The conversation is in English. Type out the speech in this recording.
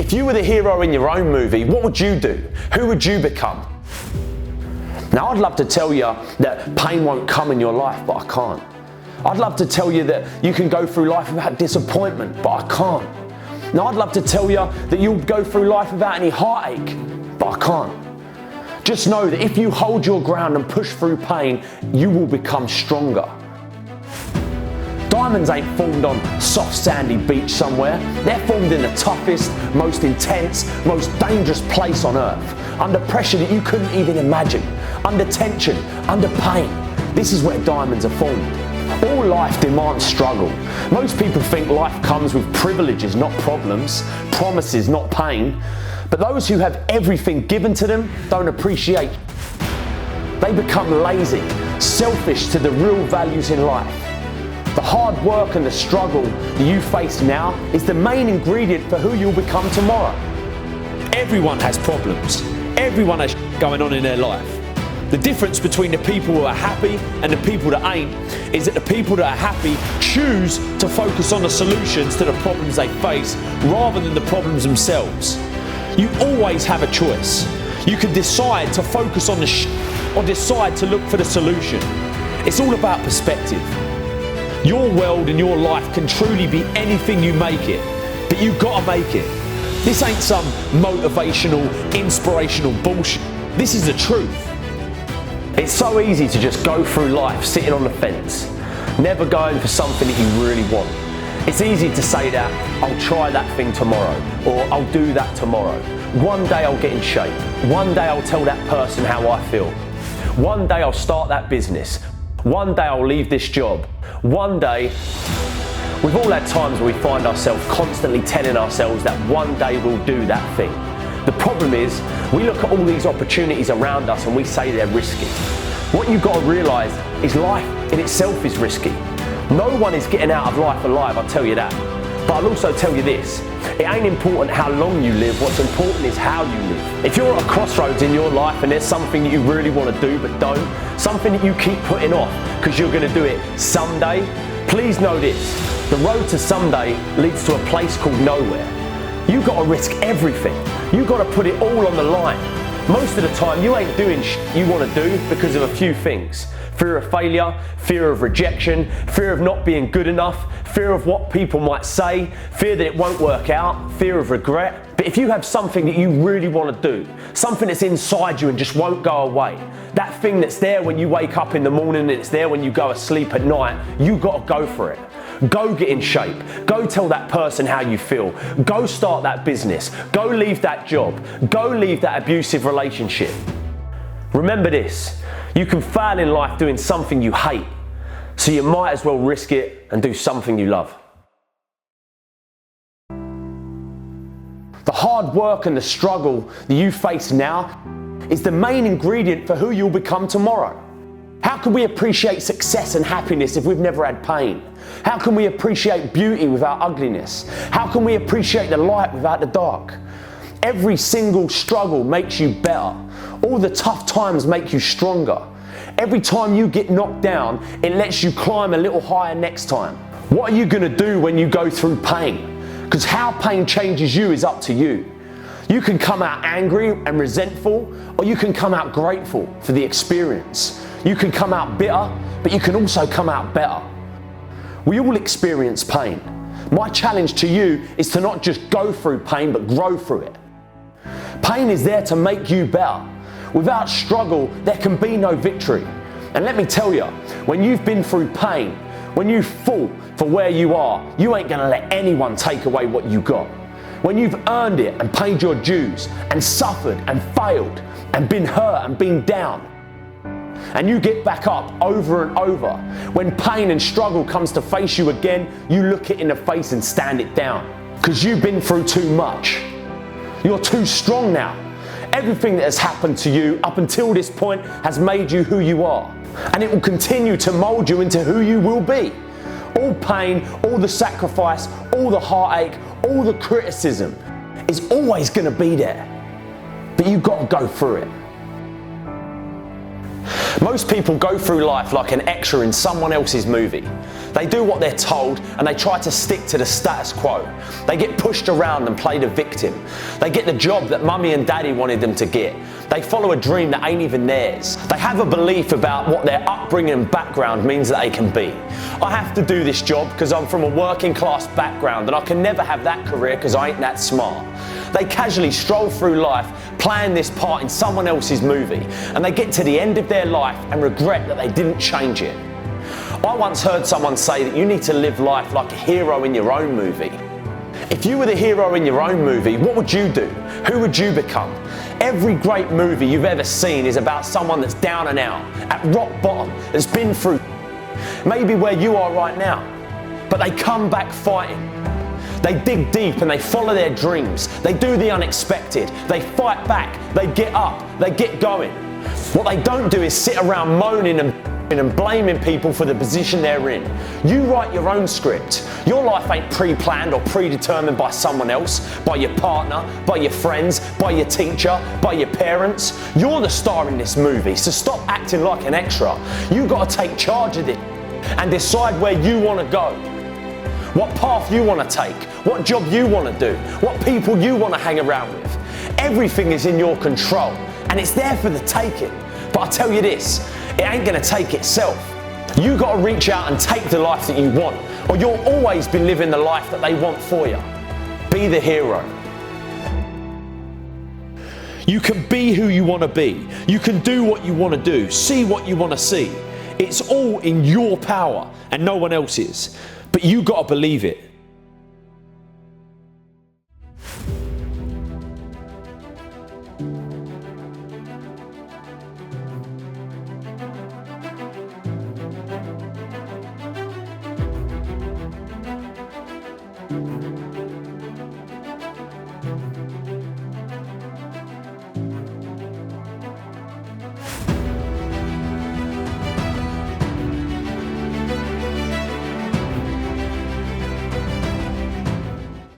If you were the hero in your own movie, what would you do? Who would you become? Now, I'd love to tell you that pain won't come in your life, but I can't. I'd love to tell you that you can go through life without disappointment, but I can't. Now, I'd love to tell you that you'll go through life without any heartache, but I can't. Just know that if you hold your ground and push through pain, you will become stronger. Diamonds ain't formed on soft sandy beach somewhere. They're formed in the toughest, most intense, most dangerous place on earth, under pressure that you couldn't even imagine, under tension, under pain. This is where diamonds are formed. All life demands struggle. Most people think life comes with privileges, not problems, promises, not pain. But those who have everything given to them don't appreciate. They become lazy, selfish to the real values in life. The hard work and the struggle that you face now is the main ingredient for who you'll become tomorrow. Everyone has problems. Everyone has going on in their life. The difference between the people who are happy and the people that ain't is that the people that are happy choose to focus on the solutions to the problems they face rather than the problems themselves. You always have a choice. You can decide to focus on the or decide to look for the solution. It's all about perspective. Your world and your life can truly be anything you make it, but you've got to make it. This ain't some motivational, inspirational bullshit. This is the truth. It's so easy to just go through life sitting on the fence, never going for something that you really want. It's easy to say that, I'll try that thing tomorrow, or I'll do that tomorrow. One day I'll get in shape. One day I'll tell that person how I feel. One day I'll start that business. One day I'll leave this job. One day, we've all had times where we find ourselves constantly telling ourselves that one day we'll do that thing. The problem is, we look at all these opportunities around us and we say they're risky. What you've got to realise is life in itself is risky. No one is getting out of life alive, I'll tell you that. But I'll also tell you this, it ain't important how long you live, what's important is how you live. If you're at a crossroads in your life and there's something that you really want to do but don't, something that you keep putting off because you're going to do it someday, please know this, the road to someday leads to a place called nowhere. You've got to risk everything. You've got to put it all on the line. Most of the time you ain't doing you want to do because of a few things. Fear of failure, fear of rejection, fear of not being good enough, fear of what people might say, fear that it won't work out, fear of regret. But if you have something that you really want to do, something that's inside you and just won't go away, that thing that's there when you wake up in the morning and it's there when you go to sleep at night, you got to go for it. Go get in shape. Go tell that person how you feel. Go start that business. Go leave that job. Go leave that abusive relationship. Remember this, you can fail in life doing something you hate, so you might as well risk it and do something you love. The hard work and the struggle that you face now is the main ingredient for who you'll become tomorrow. How can we appreciate success and happiness if we've never had pain? How can we appreciate beauty without ugliness? How can we appreciate the light without the dark? Every single struggle makes you better. All the tough times make you stronger. Every time you get knocked down, it lets you climb a little higher next time. What are you going to do when you go through pain? Because how pain changes you is up to you. You can come out angry and resentful, or you can come out grateful for the experience. You can come out bitter, but you can also come out better. We all experience pain. My challenge to you is to not just go through pain, but grow through it. Pain is there to make you better. Without struggle, there can be no victory. And let me tell you, when you've been through pain, when you fall for where you are, you ain't gonna let anyone take away what you got. When you've earned it and paid your dues and suffered and failed and been hurt and been down, and you get back up over and over, when pain and struggle comes to face you again, you look it in the face and stand it down. Because you've been through too much. You're too strong now. Everything that has happened to you up until this point has made you who you are. And it will continue to mold you into who you will be. All pain, all the sacrifice, all the heartache, all the criticism is always going to be there. But you've got to go through it. Most people go through life like an extra in someone else's movie. They do what they're told and they try to stick to the status quo. They get pushed around and play the victim. They get the job that mummy and daddy wanted them to get. They follow a dream that ain't even theirs. They have a belief about what their upbringing and background means that they can be. I have to do this job because I'm from a working class background and I can never have that career because I ain't that smart. They casually stroll through life playing this part in someone else's movie, and they get to the end of their life and regret that they didn't change it. I once heard someone say that you need to live life like a hero in your own movie. If you were the hero in your own movie, what would you do? Who would you become? Every great movie you've ever seen is about someone that's down and out, at rock bottom, that's been through maybe where you are right now, but they come back fighting. They dig deep and they follow their dreams. They do the unexpected. They fight back. They get up. They get going. What they don't do is sit around moaning and blaming people for the position they're in. You write your own script. Your life ain't pre-planned or predetermined by someone else, by your partner, by your friends, by your teacher, by your parents. You're the star in this movie, so stop acting like an extra. You got to take charge of it and decide where you want to go. What path you want to take, what job you want to do, what people you want to hang around with. Everything is in your control and it's there for the taking. But I tell you this, it ain't going to take itself. You got to reach out and take the life that you want, or you'll always be living the life that they want for you. Be the hero. You can be who you want to be. You can do what you want to do, see what you want to see. It's all in your power and no one else's. But you got to believe it.